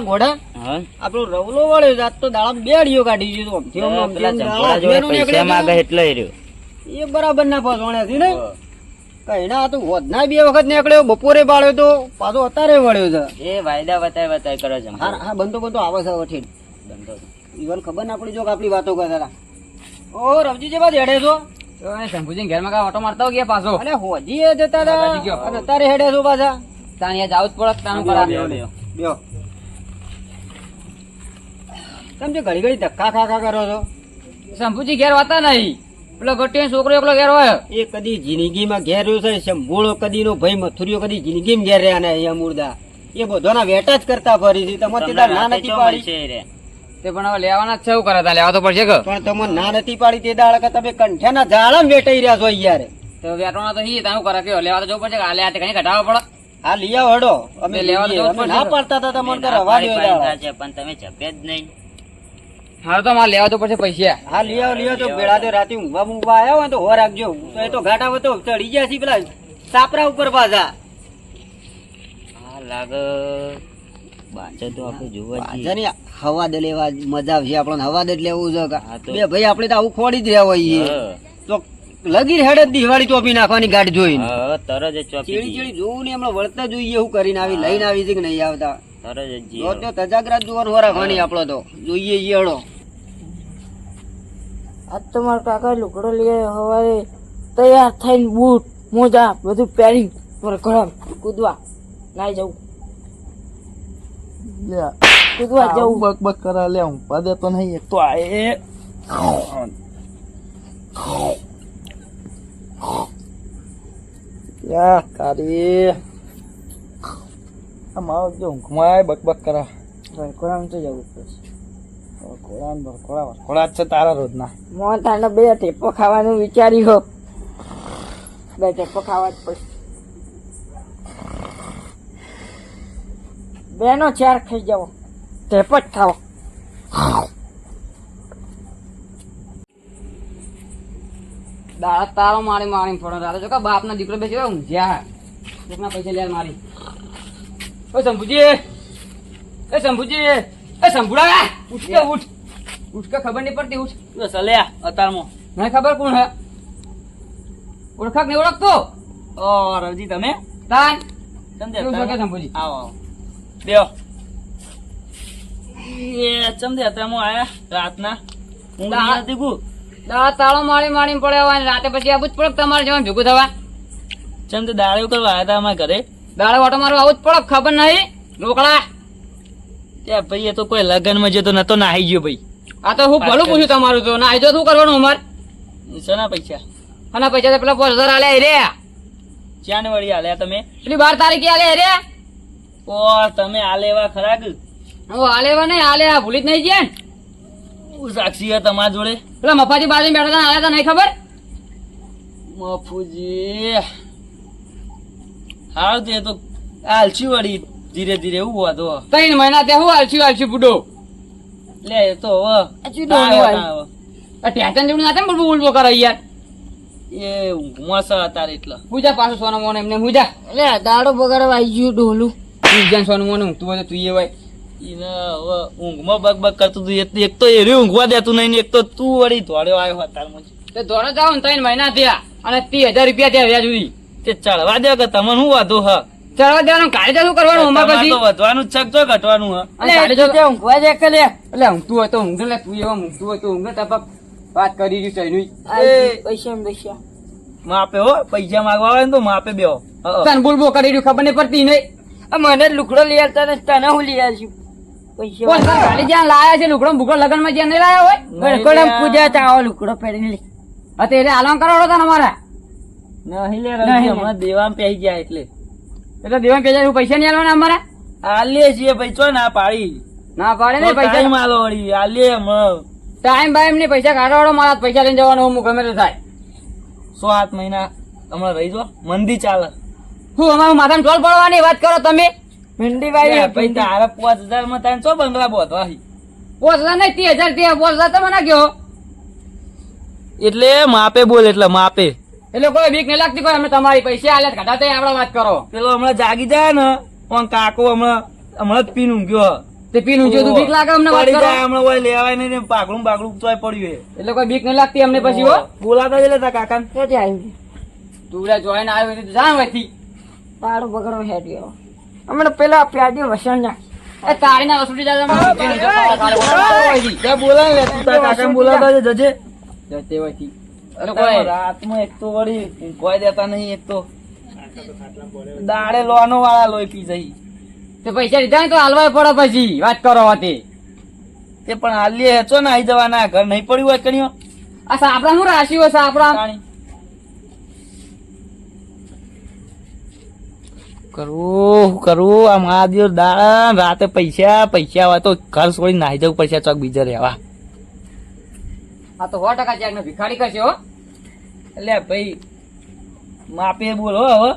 પેલા ઘોડા આપણો રવલો વળ્યો જાત તો દાડા બે અડીઓ કાઢી દીધો પૈસા માંગે એટલે એ બરાબર ના ફસવાણ્યા છે ને કઈ ના તો વધના બે વખત નીકળ્યો બપોરે બાળ્યો તો પાછો અત્યારે વળ્યો છે એ વાયદા વતાય કરે છે હા બંધો આવે છે વઠીન બંધો ઈવન ખબર ના પડી જો કે આપણી વાતો કરતા ઓ રવજી જે બાદ હેડે છો શંભુજી ઘરમાં કા ઓટો મારતા ગયા પાછો અરે હોજી એ જતા હતા અત્યારે હેડે છો પાછા ત્યાં જાવ જ પડે તાનું કરા બેઓ કેમ છે ઘડી ઘડી ધક્કા ખા કરો છો શંભુજી ઘેર વાતા નહીં પેલો ગોટીનો છોકરો એકલો ઘેર હોય એ કદી જિંદગીમાં ઘેર રહ્યો છે શંભુળો કદી નો ભાઈ મથુરીઓ કદી જિંદગીમાં ઘેર રહ્યા ને અહીંયા મુર્દા એ બધાના વેટા જ કરતા ફરી છે તમારે ના નથી પાડી તે પણ હવે લેવાના જ છે એવું કરે લેવા તો પડશે કે પણ તમે ના નથી પાડી તે દાડા કે તમે કંઠ્યાના ઝાડા વેટાઈ રહ્યા છો યાર તો વેટવાના તો હી તાનું કરે કે લેવા તો જવું પડશે કે આ લે આ કઈ ઘટાડવા પડે હા લઈ આવો હડો અમે લેવા તો ના પાડતા હતા તમને રવા દો પણ તમે જપે જ નહીં હા તો મારે લેવા તો પડશે પૈસા હા લઈ આવો તો ભેળા તો રાતે ઊંઘવા આવ્યા હોય તો હો રાખજો તો એ તો ઘાટા તો ચડી ગયા છે પેલા સાપરા ઉપર પાછા હા લાગે બાચે તો આપણે જોવા હવા દે લેવા મજા આવશે આપણને હવા દે લેવું છે બે ભાઈ આપણે તો આવું ખોડી જ રહ્યા હોઈએ તો લગી હેડે દિવાળી ચોપી નાખવાની ગાડી જોઈને તરત જ ચીડી ચીડી જોવું ને હમણાં વળતા જોઈએ એવું કરીને આવી લઈને આવી છે કે નહીં આવતા તરત જ તજાગ્રત જોવાનું હો રાખવાની આપડે તો જોઈએ હેડો આજ તો મારા કાકા લુગડો લઈ સવારે તૈયાર થઈને બૂટ મોજા બધું પહેરી ઘર કૂદવા નાઈ જવું કૂદવા જવું બક બક કરા લે હું પદે તો નહીં એક તો આએ યા તારી આ મારો જો ઊંઘમાં બક બક કરા ઘોડામાં તો જવું પડશે ઘોડા જ છે તારા રોજના મોટાને બે ટેપો ખાવાનું વિચાર્યું હો બે ટેપો ખાવા જ પડશે બેનો ચાર ખાઈ જાવ ટેપો જ ખાવો દાડા તારો મારી ફોડો દાદા જો કે બાપ ના દીકરો બેસી ઊંઝ્યા કોકના પૈસા લે મારી ઓ શંભુજી એ શંભુજી એ શંભુડા ઉઠ કે ઉઠ કે ખબર નહીં પડતી ઉઠ ચલ્યા અતારમાં મને ખબર કોણ હે ઓળખાક નહીં ઓળખતો ઓ રવજી તમે તાન સમજ્યા કે શંભુજી આવો બેઓ એ ચમદે અતારમાં આયા રાતના ઊંઘ નથી ગુ દાડા તાળો મારી પડે હોય રાતે પછી આવું જ પડે તમારે જવાનું ભેગું થવા ચમ તો દાડે કરવા આવ્યા હતા અમારા ઘરે દાડે ઓટો મારવા આવું જ પડે ખબર નહીં રોકડા ત્યાં ભાઈ એ તો કોઈ લગનમાં જતો નતો નાહી ગયો ભાઈ આ તો હું ભલું પૂછ્યું તમારું તો ના જો શું કરવાનું અમાર શેના પૈસા અને પૈસા તો પેલા 5000 આલ્યા રે ક્યાં ને વળી આલ્યા તમે પેલી 12 તારીખે આલ્યા રે ઓ તમે આલેવા ખરા કે હું આલેવા નહીં આલ્યા ભૂલી જ નહીં ગયા હું સાક્ષી તમારા જોડે પેલા મફાજી બાજુ બેઠા હતા આલ્યા હતા નહીં ખબર મફુજી હાલ તે તો આલછી વળી ધીરે ધીરે એવું હોતો 3 મહિના ત્યાં હું આલછી બુડો લે એ તો ટેન્શન જેવું ના થાય બોલબો કરે યાર એ ઊંઘમાં છે અત્યારે એટલે પૂજા પાછું સોનું મોને એમને પૂજા એટલે દાડો બગાડવા આવી ગયું ડોલું પૂજા સોનું મોને ઊંઘતું હોય તું એ હોય ઊંઘમાં બગ બગ કરતું હતું એક તો એ ઊંઘવા દેતું નહીં એક તો તું વળી ધોડ્યો આવ્યો અત્યારમાં તે ધોડો જાવ ને 3 મહિના થયા અને 30000 રૂપિયા થયા વ્યાજ સુધી તે ચડવા દે કે તમને શું વાંધો હ ચડવા દેવાનું કાઢી શું કરવાનું અમાર પછી વધવાનું જ છે તો ઘટવાનું હ ઊંઘવા દે કે લે એટલે ઊંઘતું હોય તો ઊંઘ લે તું એવા ઊંઘતું હોય તો ઊંઘ તપક વાત કરી રહ્યું છે પૈસા માપે હો પૈસા માંગવા આવે ને તો માપે બેહો તને બોલબો કરી રહ્યું ખબર નહીં પડતી નહીં મને લુકડો લઈ આવતા ને તને હું લઈ આવ્યું પૈસા ખાલી જ્યાં લાયા છે લુકડો બુકડો લગન માં જ્યાં નહીં લાયા હોય પૂજા ચાવો લુકડો પહેરીને લે અત્યારે આલમ કરોડો હતા અમારા નહીં લે હમણાં દેવામાં પેઈ ગયા એટલે દેવા પેજા પૈસા નહીં આલવાના અમારા આલીએ છીએ ભાઈ ચો ના પાડી ના પાડે ને પૈસા માલો વળી આલીએ હમણાં ટાઈમ બાઈમ ને પૈસા કાઢવાડો મારા પૈસા લઈને જવાનો હું ગમે તે થાય 7 મહિના હમણાં રહી જો મંદી ચાલે શું અમારું માથામાં ટોલ પડવાની વાત કરો તમે ભીંડી વાળી ભાઈ તારા 5000 માં તારે ચો બંગલા બોધવા 5000 નહીં 30000 5000 તમે ના કયો એટલે માપે બોલ એટલે માપે એટલે કોઈ બીક નહીં લાગતી કોઈ અમે તમારી પૈસા આલ્યા ઘટાતે આપણે વાત કરો પેલો હમણાં જાગી જાય ને પણ કાકો હમણાં જ પીને ઊંઘ્યો તે પીનું જો તું બીક લાગે અમને વાત પડી કરો જાય હમણાં ઓય લેવાય નહીં ને પાકડું બાકડું તોય પડ્યું એટલે કોઈ બીક નહીં લાગતી અમને પછી હો બોલાતા જ લેતા કાકા ક્યાંથી આવ્યું તું ઉડા જોઈને આવ્યો હોય તો જાણ હોયથી તારું બગડો હેડ ગયો હમણાં પેલા પ્યાજી વસણ ના એ તારીના વસૂટી જાય બોલાય લે તું તારા કાકાને બોલાતા જ જજે જતે હોયથી એટલે કોઈ રાતમાં એક તો વળી કોઈ દેતા નહીં એક તો દાડે લોનો વાળા લોહી પી જઈ તે પૈસા લીધા ને તો હાલવા પડે પછી વાત કરો હતી તે પણ હાલીએ હેચો ને આઈ જવાના ઘર નહીં પડ્યું હોય કણીઓ આ સાપડા શું રાશિ હોય સાપડા કરું આ મહાદેવ દાડા રાતે પૈસા હોય તો ઘર છોડી નાહી જવું પડશે ચોક બીજે રહેવા આ તો 100% ચેક ને ભિખારી કરશે હો એટલે ભાઈ માપે બોલો હવે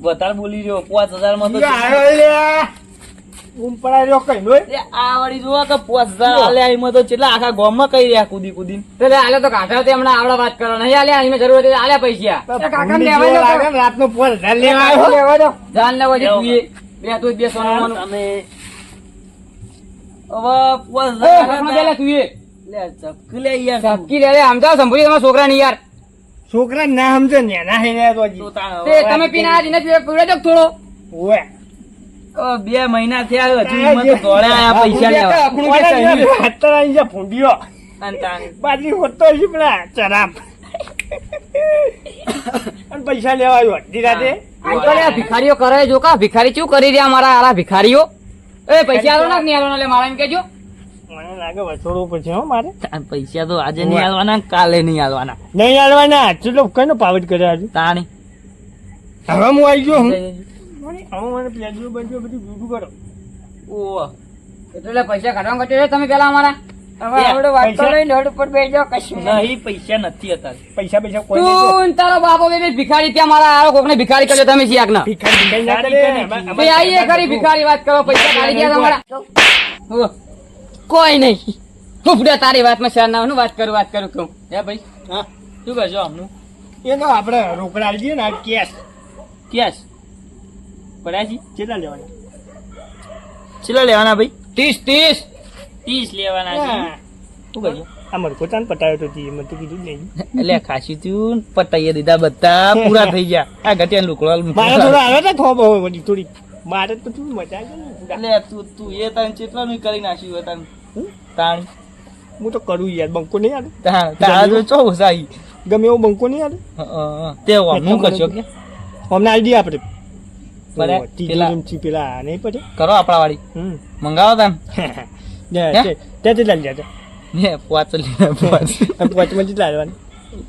વધારે બોલી રહ્યો 5000 માં તો આ વળી જોવા કે 5000 આલે એમાં તો કેટલા આખા ગામમાં કઈ રહ્યા કુદી કુદી એટલે આલે તો કાઢા તે હમણાં આવડા વાત કરો નહીં આલ્યા એમાં જરૂર હતી આલ્યા પૈસા કાકાને લેવા દો લેવા દો જાન લેવો છે તું એ બે તું બે સોનું તમે હવે તું એ લે ચપકી લે યાર કી લે આમ જાવ સંભળી તમારા છોકરા ની યાર છોકરા ના સમજે ને ના હે તું તાણ તે તમે પીના આ દિને પીવડે દો થોડો ઓએ 2 મહિના થયા હજુ એમાં તો દોડ્યા આયા પૈસા લેવા ફૂંડ્યો અને તાણ બાજરી હોતો છે પેલા ચરામ અને પૈસા લેવા આવ્યો અડધી રાતે અંકલ આ ભિખારીઓ કરે જો કા ભિખારી શું કરી રહ્યા મારા આરા ભિખારીઓ એ પૈસા આલો ના કે નહીં આલો લે મારા એમ કેજો મને લાગે વસોડવું પડશે હો મારે તાણ પૈસા તો આજે નહીં આલવાના કાલે નહીં આલવાના નહીં આલવાના ચલો કઈનો પાવટ કર્યા હજુ તાણી હવે હું આવી ગયો હું મને પ્લેજરો બધું જુદું કરો ઓ એટલે પૈસા કાઢવા કટ્યો તમે પેલા અમારા હવે આવડે વાત તો લઈને હડ ઉપર બેસી જાઓ કશું નહીં પૈસા નથી હતા પૈસા કોઈ નહીં તું તારો બાપો બે ભિખારી ત્યાં મારા આરો કોકને ભિખારી કરજો તમે સિયાક ના ભિખારી ના કરે બે આઈએ ખરી ભિખારી વાત કરો પૈસા કાઢી ગયા તમારા હો. કોઈ નહીં હું પૂરા તારી વાતમાં શેર ના વાત કરું કહું હે ભાઈ હા શું કરશો આમનું એ તો આપણે રોકડા આલી દઈએ ને કેશ કેશ પડ્યા છે કેટલા લેવાના ચેલા લેવાના ભાઈ 30 30 લેવાના છે શું કરશો અમારે કોચાન પટાયો તો જી મને તો કીધું જ નહીં એટલે ખાસી તું પટાઈએ દીધા બધા પૂરા થઈ ગયા આ ઘટિયા લુકડો મારે થોડો આવે ને થોડો બહુ વળી થોડી મારે તો તું મજા આવી ને એટલે તું એ તાન ચેટલાનું કરી નાખ્યું હોય તાન તાણી હું તો કરું યાર બંકો નહીં આવે તારા જો ચો સાઈ ગમે એવો બંકો નહીં આવે તે હું કરશો કે હમણાં આવી દઈએ આપણે પેલા- તીજોરીમાંથી પેલા નહીં પડે કરો આપણા વાળી મંગાવો તાન ત્યાં કેટલા લીધા ને પોચ લઈને પોચ પોચમાં કેટલા લેવાના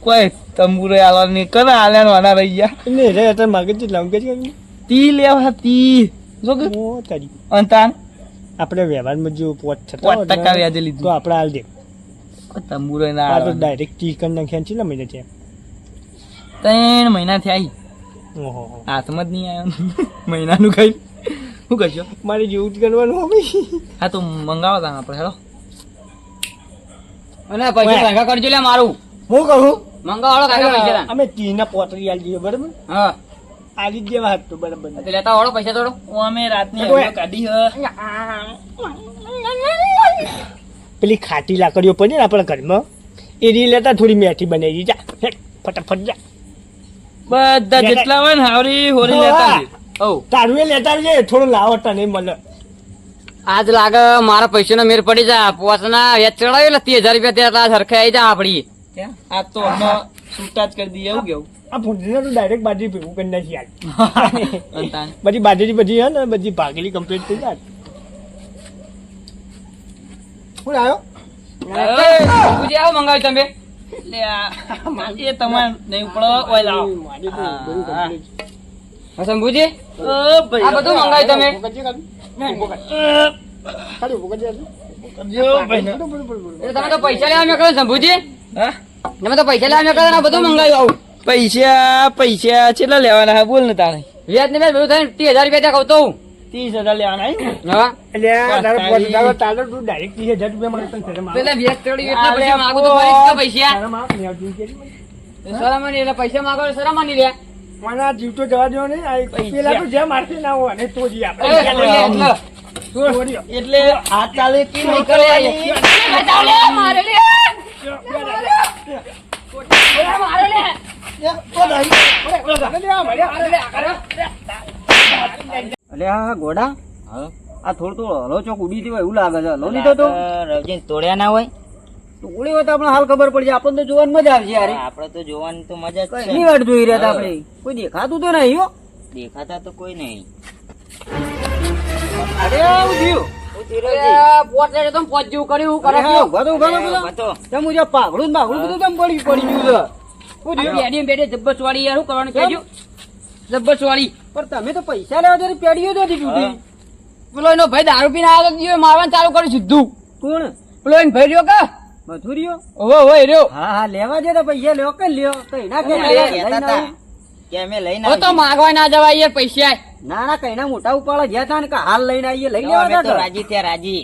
કોઈ તંબુરો આલવાની કરે આલ્યાનો આના રહી ગયા નહીં રે અત્યારે માગે કેટલા ઊંઘે છે તી લેવા તી જો કે ઓ તારી અંતાન આપણે વ્યવહારમાં જો પોચ 5% વ્યાજે તો લીધું આપણે હાલ દે તંબુરો ના આ તો આવે ડાયરેક્ટ ટી કરી નાખ્યા છે ને મહિને છે 3 મહિના થયા ઓહો હાથમાં જ નહીં આવ્યો મહિનાનું કઈ શું કરશો મારે જેવું જ કરવાનું હવે હા તો મંગાવો તાન આપણે હેલો અને પૈસા ભેગા કરજો લે મારું હું કહું મંગાવાળો કાકા પૈસા તાન. અમે ટીના પોતરી આલી દઈએ બરાબર હા આલી જ દેવા હતો બરાબર તો લેતા વાળો પૈસા થોડો અમે રાતની ઓય. અગિયાર કાઢી પેલી ખાટી લાકડીઓ પડી ને આપણા ઘરમાં એ રી લેતા થોડી મેઠી બનાવી દી જા હેટ, ફટાફટ જા બધા જેટલા હોય ને હાવરી હોરી લેતા આવજે. ઓ તારું એ લેતા આવજે થોડું લાવતા નહીં મળે આજ લાગે મારા પૈસાનો મેર પડી જા પોચના વેચ ચડાવ્યો એટલે 30,000 રૂપિયા ત્યાં સરખે આવી જા આપડી ક્યાં? આ તો હમણાં છૂટા જ કરી દઈએ એવું કેવું આ ફૂંડીને તો ડાયરેક્ટ બાજરી ભેગું કરી નાખી યાર અંતાન બધી બાજરી બધી હે ને બધી ભાગેલી કમ્પ્લીટ થઈ જાય શું આવ્યો પૂછી આવો મંગાવ્યું તમે લે એ તમારે નહીં ઉપડો ઓય લાવો હા, શંભુજી ઓ ભાઈ આ બધું મંગાવ્યું તમે જો ભાઈ ને. એટલે તમે તો પૈસા લેવા મેં શંભુજી હા? તમે તો પૈસા લેવા મેં આ બધું મંગાવ્યું આવું પૈસા કેટલા લેવાના હા બોલ ને તારે વ્યાજ ને વ્યાજ બધું થઈને 30,000 રૂપિયા ત્યાં કહું તો 30,000 લેવાના હે? હા એટલે તારો પોત તારો તારો તું ડાયરેક્ટ 30,000 રૂપિયા મને તને શરમ આવે પેલા વ્યાજ ચડ્યું એટલે પછી માગું તો ફરી જ પૈસા શરમ આવે ને આવતી કે શરમ નહીં એટલે પૈસા માગો એટલે શરમ નહીં લે મને આ જીવ તો જવા દો ને આ પેલા તો જ્યાં મારશે ના હોય ને તો જી એ, આપણે એટલે એટલે આ ચાલે કે નહીં કરે કરવાની? બચાવ લે મારે લે મારે લે એટલે આ ગોડા હા? આ થોડું હલો ચોક ઉડી હોય એવું લાગે છે હલો લીધો તો રવજીન તોડ્યા ના હોય ઉડી હોય તો આપણે હાલ ખબર પડી જાય આપણને તો જોવાની મજા આવશે યાર આપડે તો જોવાની તો મજા જ કઈ છે વાટ જોઈ રહ્યા હતા આપણે કોઈ દેખાતું તો નહીં હો દેખાતા તો કોઈ નહીં અરે આવું થયું પોટ લે તો પોટ જેવું કર્યું અરે કરે હા, ઉભા તો ઉભા તો બધા. બતો. તેમ મુજબ પાઘડું ને બાઘડું બધું તેમ પડી ગયું છે શું થયું? પેઢી પેઢી જબ્બર વાળી યાર શું કરવાનું કહેજો જબ્બર વાળી પણ તમે તો પૈસા લેવા જયારે પેઢીઓ જ હતી તૂટી પેલો એનો ભાઈ દારૂ પીને આવ્યો તો મારવાનું ચાલુ કર્યું સીધું કોણ પેલો એને ભાઈ રહ્યો કે મથુરીઓ ઓહો ઓહો એ રહ્યો હા હા લેવા જતા પૈસા લ્યો કે લ્યો કઈ ના કે અરે, કહેતા હતા કે અમે લઈને હવે તો આવીએ. માગવા ના જવાય યાર પૈસા ના ના કઈ ના મોટા ઉપાડો ગયા હતા ને કે હાલ લઈને આવીએ લઈ તો અમે લેવા તો હતા રાજી ત્યાં રાજી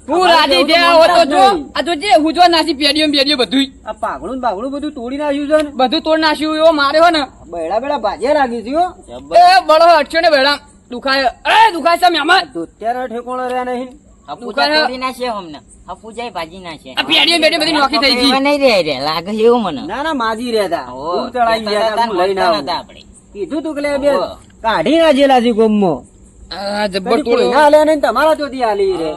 તું અમારે રાજી એવું તો થયા હો તો માનતા જ જો નહીં. આ તો જે હું જો નાસી પેઢીઓ પેઢીઓ બધું આ પાઘડું ને બાઘડું બધું તોડી નાખ્યું છે ને બધું તોડ નાખ્યું એવો માર્યો ને બેડા બેડા ભાજ્યા લાગી છે હો જબ્બર. એ બળો અટક્યો ને બેડા દુખાય એ દુખાય છે મહેમાન દોત્યાના ઠેકોણો રહ્યા નહીં હપુજા તોડી નાખશે અમને હપુજાય ભાજી નાખશે આ પેઢીઓ પેઢીઓ બધી નોખી થઈ ગઈ એવા નહીં રહે લાગે એવું મને ના ના માજી રહેતા ઓ, દૂર ચડાવી ગયા હતા, હું લઈને આવું. નતા આપણે. કીધું તું કે લે બે ઓહો. કાઢી નાખેલા છે ગોમમાં. આ જબ્બર કદી કોઈના તોડ્યો હાલ્યા નહીં ને તમારા ચોથી હાલી રે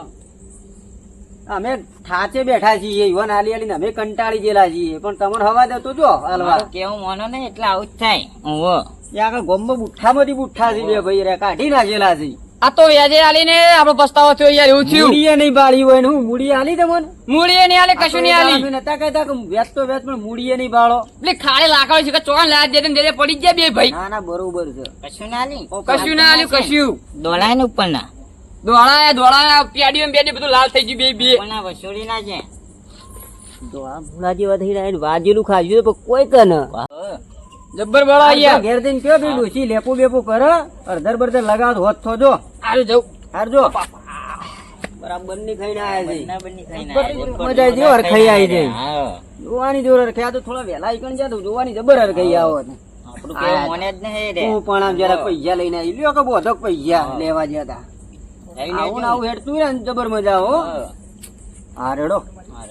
અમે થાચે બેઠા છીએ ઈવન હાલી હાલીને અમે કંટાળી ગયેલા છીએ પણ તમને હવા દે તો જો હાલવા મારું કેવું માનો ને એટલે આવું જ થાય ઓહો. ત્યાં આગળ ગોમમાં બુઠ્ઠામાંથી બુઠ્ઠા છે બે ભાઈ રે કાઢી નાખેલા છે આ તો વ્યાજે આલીને આપણો પસ્તાવો થયો યાર એવું થયું મૂડીએ નહીં બાળી હોય ને હું મૂડી હાલી તમને મૂડીએ નહીં આલે કશું નહીં આલી અમે નતા કહેતા કે વેચ તો વેચ પણ મૂડીએ નહીં બાળો એટલે ખાડે લાકડો છે કે ચોકાન લાજ દે દે પડી જ જાય બે ભાઈ ના ના બરોબર છે કશું ના લી કશું ના આલ્યું કશું દોડાય ને ઉપર ના દોડાયા પેડીઓ પેડી બધું લાલ થઈ ગયું બે બે ઉપર ના વસોડી ના છે તો આ ભૂલા જેવા થઈ રહ્યા છે. વાજેલું ખાજ્યું પણ કોઈ કન જબ્બર બળા યાર ઘેર જઈને કયો ભાઈ ડોસી લેપો બેપો કર અડધર બરધર લગાવ હોત થો જો આરું જવું હારજો બરાબર ની ખાઈને આયા છે બન્ના બન્ની ખાઈને મજા આવી ગઈ, હરખાઈ આવી ગઈ. હા. જોવાની જોર હરખાઈ. આ તો થોડા વહેલા ઈકણ ગયા તો જોવાની જબર હરખાઈ આવો આપણું કેવું મોને જ નહીં રે હું પણ આમ જરા પૈસા લઈને આવી લ્યો કે બોધક પૈસા હા. લેવા ગયા તા લઈને આવું ને આવજો. આવું હેડતું રહે ને જબર મજા હો હા. હા રેડો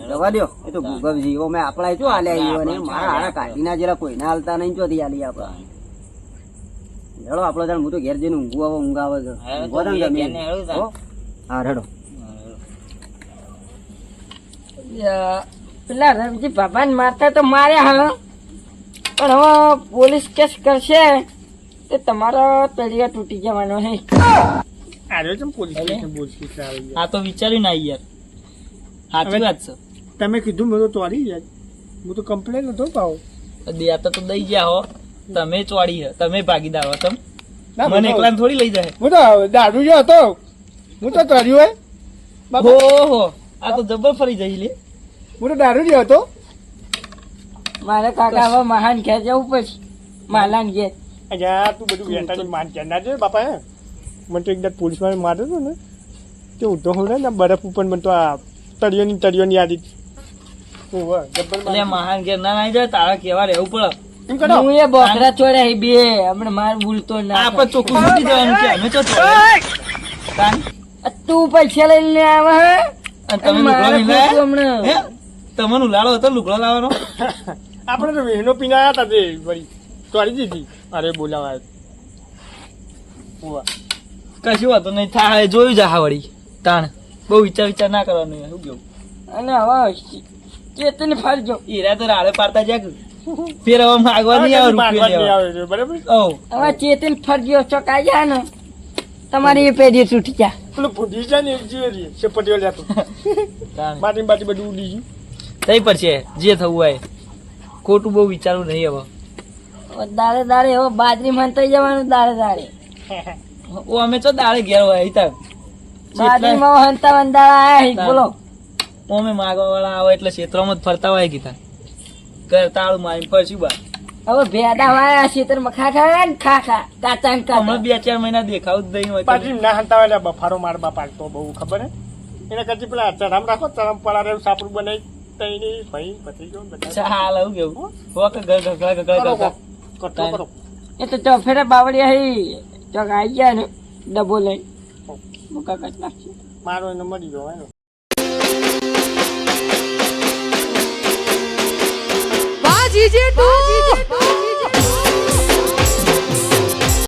જવા દ્યો એ તો ભૂગવજી ઓ મેં આપણા શું હાલ્યા ઈવો ને મારા હારા કાઢી ના જેલા કોઈને હાલતા નહીં ચોથી હાલી આપડા રેડો આપડો તાર હું તો ઘેર જઈને ઊંઘ આવે છે હા, તો ઊંઘવા દો ને મેં તમે. ઘેરને હેડું તા. હો? હા રેડો પેલા રવજી બાબાને મારતા તો માર્યા હા પણ હવે પોલીસ કેસ કરશે તો તમારો તળિયા તૂટી જવાનો હે આર્યો છે ને પોલીસ સ્ટેશન બોલશે એટલે આવી ગયા. આ તો વિચાર્યું ના યાર સાચી વાત છે તમે કીધું મેં તો તોડી જાય હું તો કમ્પ્લેન નતો પાવ દેતા તો દઈ ગયા હો તમે ચોડી હે તમે ભાગીદાર હો તમ ના, મને હું તો- એકલા થોડી લઈ જાય હું તો દારૂ જો હતો હું તો તર્યું હોય બાપા ઓહો આ તો જબર ફરી જઈ લે હું તો દારૂ જો હતો મારે કાકા હવે મહાન ઘેર જવું પડશે માલાન ઘેર અચ્છા તું બધું વેટાની માન ચાર ના જોયે બાપા હે મને તો એકદમ પોલીસ વાળા માર્યો હતો ને તે ઊંધો હું ને બરફ ઉપર મને તો આ તળિયોની યાદ હતી ઓહો જબ્બર એટલે માર. મહાન ઘેર ના આવી જાય તારા કેવા રહેવું પડે એમ કરો હું એ બોકરા છોડ્યા બે હમણાં માર ભૂલતો ના આપણે ચોખ્ખું છૂટી જવાનું કે અમે તો તાન તું પૈસા લઈને આવે હે અને તમે મારે લુગડો લઈને પૂછવું હમણાં. હે તમને ઉલાળો હતો લુગડો લાવવાનો આપણે તો વેહનો પીને આવ્યા હતા તે વળી તોડી દીધી અરે બોલાવા કશું વાતો નહીં થાય જોયું જા વળી તાણ બહુ વિચાર ના કરવાનું શું કેવું અને હવે ચેતન ફરજો હીરા તો રાડે પાડતા જાય ફેર હવે માગવા નહીં આવે રૂપિયા લેવા બરાબર ઓ હવે ચેતન ફરજો ચોકાઈ જાય ને તમારી એ પેઢી તૂટી જા પેલું ભૂજી જાય ને જીવે છે પટેલ જતો તાણ બાટી બાટી બધું ઉડી ગયું થઈ પડશે જે થવું હોય ખોટું બહુ વિચારવું નહીં હવે હવે દાડે દાડે હવે બાજરી મંતાઈ જવાનું દાડે દાડે ઓ અમે તો દાડે ઘેર હોય અહીં બાજરીમાં હંતા વંદાળા આયા છે, બોલો અમે માગવા વાળા આવે એટલે ક્ષેત્રોમાં જ ફરતા હોય કીધા ઘર તાળું મારી ફરશું બા હવે ભેડા વાળા ખેતરમાં ખા ખા ને ખા ખા કાચા ને હમણાં કાચા 2-4 મહિના દેખાવ જ નહીં હોય પાછી ના હંતા વાળા બફારો મારવા પાડતો બહુ ખબર હે એના કરતી પેલા ચરમ રાખો ચરમ પડા રહ્યું સાપડું બનાવી તઈ ભાઈ પતી ગયો બધા ચાલ આવું કેવું હો કે ઘર ઘર ઘર ઘર ઘર કટલો કરો એ તો ચોફેરે બાવળિયા હી ચોક આવી ગયા ને ડબ્બો લઈ મુકા કાઢી નાખશે. મારો એને મળી ગયો એનો. બાજી જેટલું